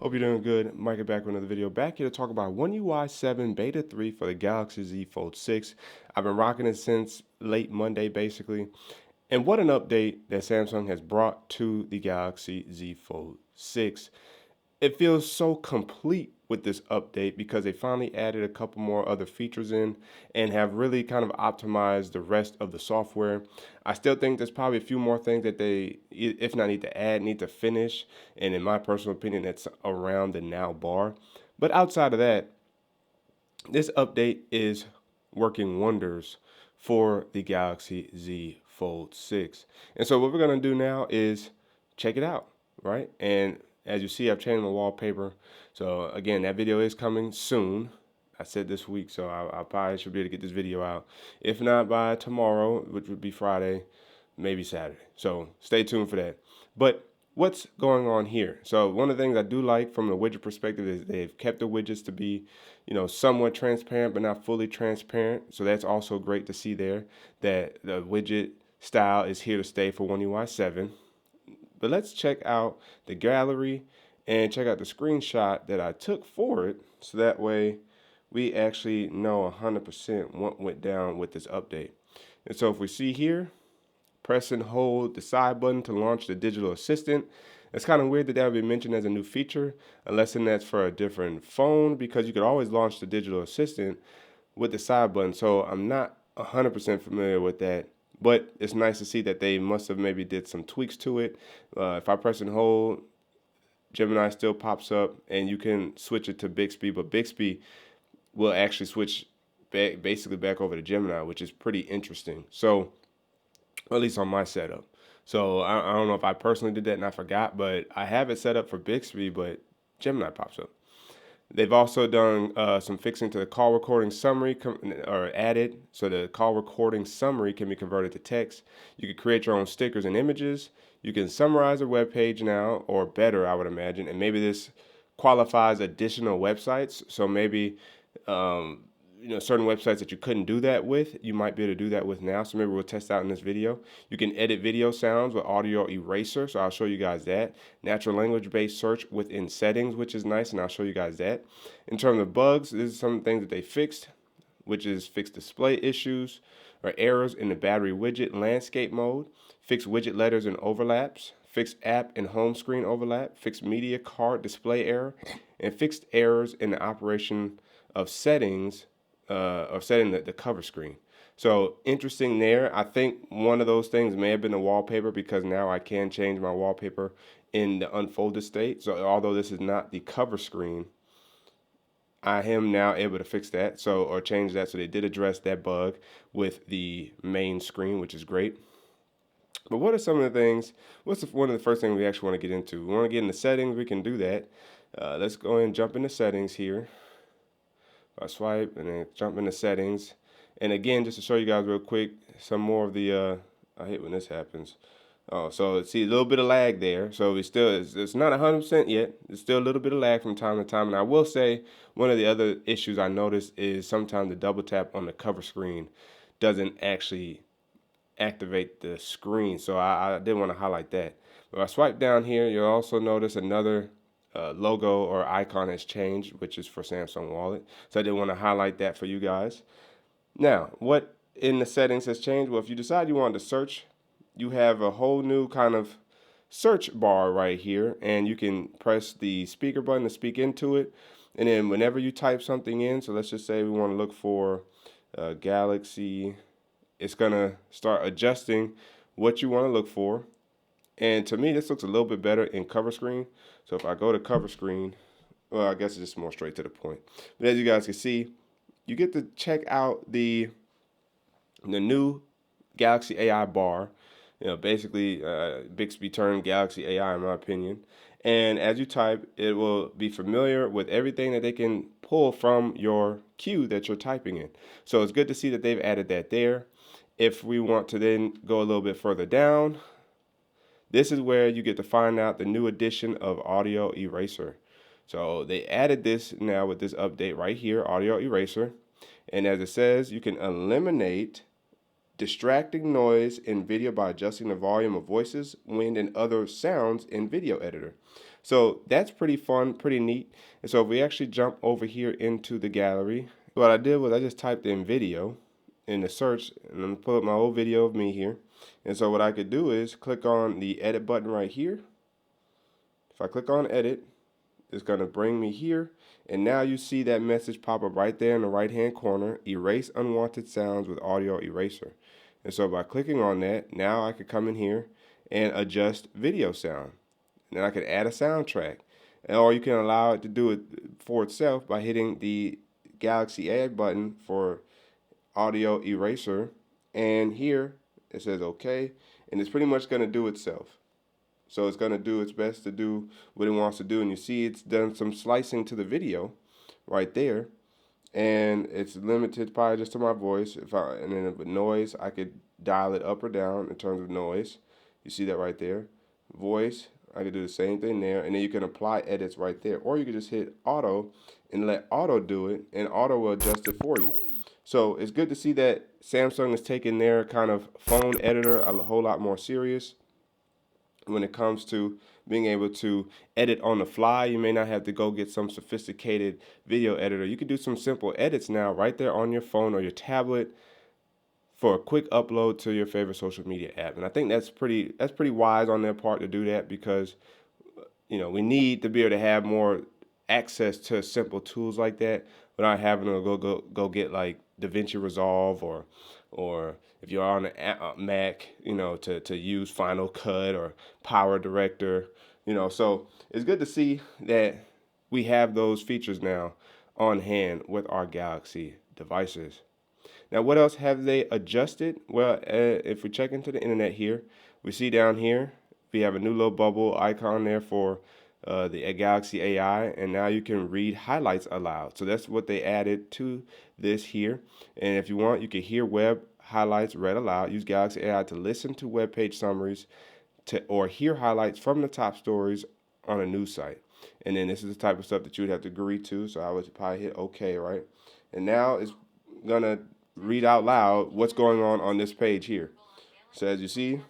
Hope you're doing good. Micah back with another video. Back here to talk about One UI 7 Beta 3 for the Galaxy Z Fold 6. I've been rocking it since late Monday, basically. And what an update that Samsung has brought to the Galaxy Z Fold 6. It feels so complete with this update because they finally added a couple more other features in and have really kind of optimized the rest of the software. I still think there's probably a few more things that they, if not need to add, need to finish. And in my personal opinion, that's around the now bar. But outside of that, this update is working wonders for the Galaxy Z Fold 6. And so what we're going to do now is check it out, right? And as you see, I've changed my wallpaper. So again, that video is coming soon. I said this week, so I probably should be able to get this video out. If not by tomorrow, which would be Friday, maybe Saturday. So stay tuned for that. But what's going on here? So one of the things I do like from the widget perspective is they've kept the widgets to be, somewhat transparent, but not fully transparent. So that's also great to see there that the widget style is here to stay for One UI 7. But let's check out the gallery and check out the screenshot that I took for it. So that way we actually know 100% what went down with this update. And so if we see here, press and hold the side button to launch the digital assistant. It's kind of weird that would be mentioned as a new feature, unless that's for a different phone, because you could always launch the digital assistant with the side button. So I'm not 100% familiar with that, but it's nice to see that they must have maybe did some tweaks to it. If I press and hold, Gemini still pops up, and you can switch it to Bixby, but Bixby will actually switch basically back over to Gemini, which is pretty interesting. So at least on my setup. So I don't know if I personally did that and I forgot, but I have it set up for Bixby, but Gemini pops up. They've also done some fixing to the call recording summary or added, so the call recording summary can be converted to text. You can create your own stickers and images. You can summarize a web page now, or better, I would imagine, and maybe this qualifies additional websites. So maybe certain websites that you couldn't do that with, you might be able to do that with now. So maybe we'll test out in this video. You can edit video sounds with audio eraser. So I'll show you guys that. Natural language based search within settings, which is nice. And I'll show you guys that. In terms of bugs, this is some things that they fixed, which is fixed display issues or errors in the battery widget landscape mode, fixed widget letters and overlaps, fixed app and home screen overlap, fixed media card display error, and fixed errors in the operation of settings of setting the cover screen. So interesting there. I think one of those things may have been the wallpaper, because now I can change my wallpaper in the unfolded state. So although this is not the cover screen, I am now able to fix that, or change that. So they did address that bug with the main screen, which is great. But what are some of the things? What's one of the first things we actually want to get into? We want to get into settings. We can do that. Let's go ahead and jump into settings here. I swipe and then jump into settings. And again, just to show you guys real quick, some more of the, I hate when this happens. Oh, so see a little bit of lag there. So it's not 100% yet. There's still a little bit of lag from time to time. And I will say one of the other issues I noticed is sometimes the double tap on the cover screen doesn't actually activate the screen. So I did want to highlight that. But if I swipe down here, you'll also notice another logo or icon has changed, which is for Samsung Wallet. So I did want to highlight that for you guys. Now, what in the settings has changed? Well, if you decide you want to search, you have a whole new kind of search bar right here, and you can press the speaker button to speak into it. And then whenever you type something in, so let's just say we want to look for Galaxy, it's going to start adjusting what you want to look for. And to me, this looks a little bit better in cover screen. So if I go to cover screen, well, I guess it's just more straight to the point. But as you guys can see, you get to check out the new Galaxy AI bar. Basically, Bixby turned Galaxy AI, in my opinion. And as you type, it will be familiar with everything that they can pull from your queue that you're typing in. So it's good to see that they've added that there. If we want to then go a little bit further down, this is where you get to find out the new addition of audio eraser. So they added this now with this update right here, audio eraser. And as it says, you can eliminate distracting noise in video by adjusting the volume of voices, wind, and other sounds in video editor. So that's pretty fun, pretty neat. And so if we actually jump over here into the gallery, what I did was I just typed in video in the search, and I'm gonna pull up my old video of me here. And so what I could do is click on the edit button right here. If I click on edit, it's gonna bring me here. And now you see that message pop up right there in the right hand corner, erase unwanted sounds with audio eraser. And so by clicking on that, now I could come in here and adjust video sound. And then I could add a soundtrack. Or you can allow it to do it for itself by hitting the Galaxy A button for audio eraser. And here it says okay. And it's pretty much going to do itself. So it's going to do its best to do what it wants to do. And you see it's done some slicing to the video right there. And it's limited probably just to my voice. And then with noise, I could dial it up or down in terms of noise. You see that right there. Voice, I could do the same thing there. And then you can apply edits right there. Or you could just hit auto and let auto do it, and auto will adjust it for you. So it's good to see that Samsung is taking their kind of phone editor a whole lot more serious when it comes to being able to edit on the fly. You may not have to go get some sophisticated video editor. You can do some simple edits now right there on your phone or your tablet for a quick upload to your favorite social media app. And I think that's pretty wise on their part to do that, because we need to be able to have more access to simple tools like that without having to go get like DaVinci Resolve, or if you're on a Mac, to use Final Cut or Power Director, So it's good to see that we have those features now on hand with our Galaxy devices. Now, what else have they adjusted? Well, if we check into the internet here, we see down here we have a new little bubble icon there for the Galaxy AI, and now you can read highlights aloud. So that's what they added to this here. And if you want, you can hear web highlights read aloud. Use Galaxy AI to listen to web page summaries or hear highlights from the top stories on a news site. And then this is the type of stuff that you would have to agree to. So I would probably hit OK, right? And now it's gonna read out loud what's going on this page here. So as you see,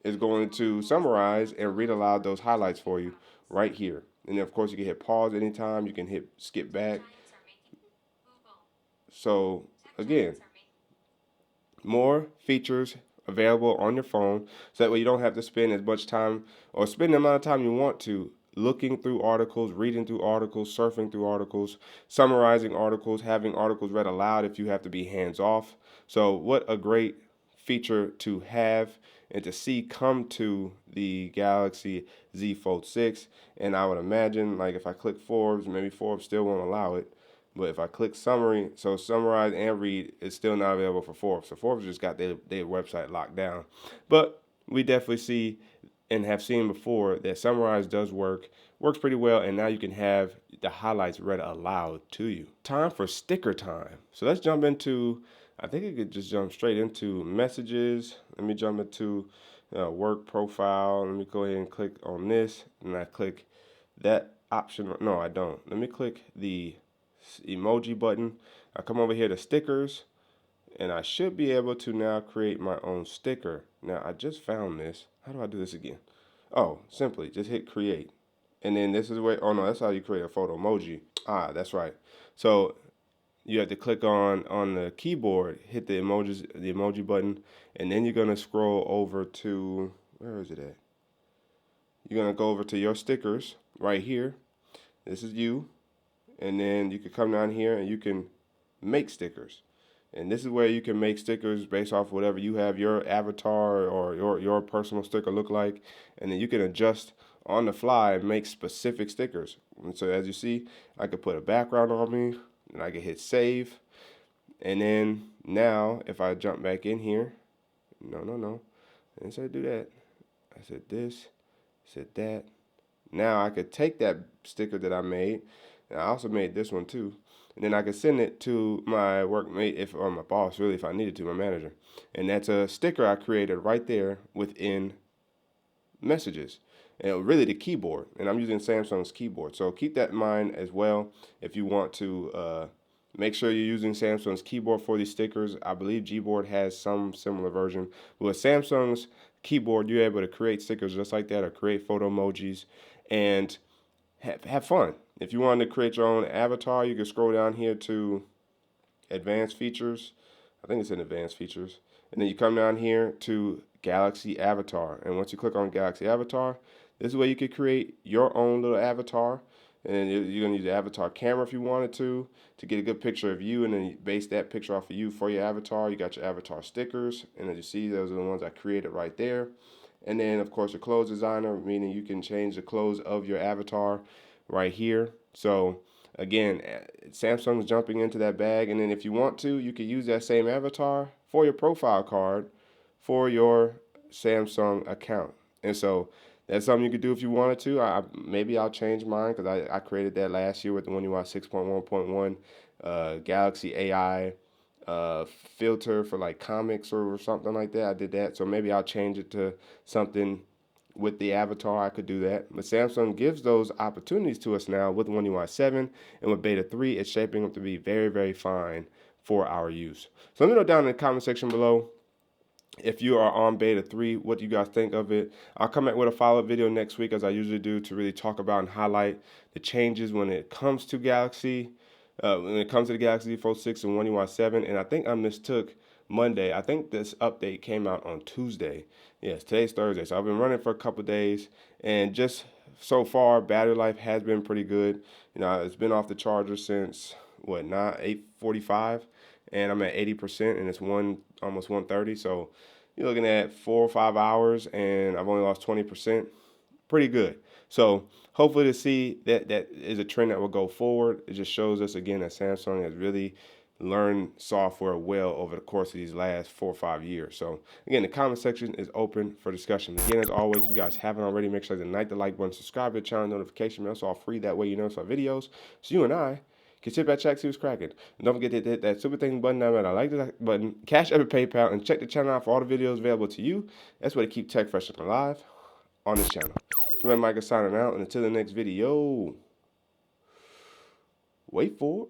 it's going to summarize and read aloud those highlights for you right here. And then of course you can hit pause anytime, you can hit skip back. So again, more features available on your phone, so that way you don't have to spend as much time, or spend the amount of time you want to, looking through articles, reading through articles, surfing through articles, summarizing articles, having articles read aloud if you have to be hands off. So what a great feature to have and to see come to the Galaxy Z Fold 6. And I would imagine, like, if I click Forbes, maybe Forbes still won't allow it. But if I click summary, so summarize and read, it's still not available for Forbes. So Forbes just got their website locked down. But we definitely see and have seen before that summarize does works pretty well, and now you can have the highlights read aloud to you. Time for sticker time. So let's jump into, I think it could just jump straight into messages. Let me jump into work profile. Let me go ahead and click on this, and I click that option. No, I don't. Let me click the emoji button. I come over here to stickers, and I should be able to now create my own sticker. Now I just found this. How do I do this again? Oh, simply just hit create. And then this is where, oh no, that's how you create a photo emoji. Ah, that's right. So you have to click on the keyboard, hit the emoji button, and then you're gonna scroll over to, where is it at? You're gonna go over to your stickers right here. This is you. And then you can come down here and you can make stickers. And this is where you can make stickers based off whatever you have your avatar or your personal sticker look like. And then you can adjust on the fly and make specific stickers. And so as you see, I could put a background on me, and I can hit save. And then now if I jump back in here, no, I didn't say do that. I said this, said that. Now I could take that sticker that I made, and I also made this one too, and then I could send it to my workmate, or my boss really, if I needed to, my manager. And that's a sticker I created right there within messages, and really the keyboard. And I'm using Samsung's keyboard, so keep that in mind as well if you want to make sure you're using Samsung's keyboard for these stickers. I believe Gboard has some similar version. But with Samsung's keyboard, you're able to create stickers just like that, or create photo emojis. And have fun. If you wanted to create your own avatar, you can scroll down here to advanced features. I think it's in advanced features. And then you come down here to Galaxy Avatar. And once you click on Galaxy Avatar, this is where you could create your own little avatar. And you're going to use the avatar camera if you wanted to get a good picture of you. And then you base that picture off of you for your avatar. You got your avatar stickers. And as you see, those are the ones I created right there. And then, of course, your clothes designer, meaning you can change the clothes of your avatar right here. So, again, Samsung's jumping into that bag. And then if you want to, you can use that same avatar for your profile card for your Samsung account. And so that's something you could do if you wanted to. Maybe I'll change mine because I created that last year with the One UI 6.1.1 Galaxy AI filter for like comics or something like that. I did that. So maybe I'll change it to something with the avatar. I could do that. But Samsung gives those opportunities to us now with One UI 7, and with Beta 3, it's shaping up to be very, very fine for our use. So let me know down in the comment section below if you are on Beta 3, what do you guys think of it? I'll come back with a follow-up video next week, as I usually do, to really talk about and highlight the changes when it comes to the Galaxy Z Fold6 and One UI 7. And I think I mistook Monday. I think this update came out on Tuesday. Yes, today's Thursday. So I've been running for a couple days, and just so far, battery life has been pretty good. You know, it's been off the charger since, what, 8:45? And I'm at 80%, and it's almost 130. So you're looking at 4 or 5 hours, and I've only lost 20%. Pretty good. So hopefully to see that is a trend that will go forward. It just shows us again that Samsung has really learned software well over the course of these last 4 or 5 years. So again, the comment section is open for discussion. Again, as always, if you guys haven't already, make sure to hit the like button, subscribe to the channel, notification bell, it's all free. That way you notice our videos. So you and I can sit back, check, see what's cracking. And don't forget to hit that super thing button down there. I like that button. Cash App, PayPal, and check the channel out for all the videos available to you. That's where to keep tech fresh and alive on this channel. So, Micah signing out, and until the next video, wait for it.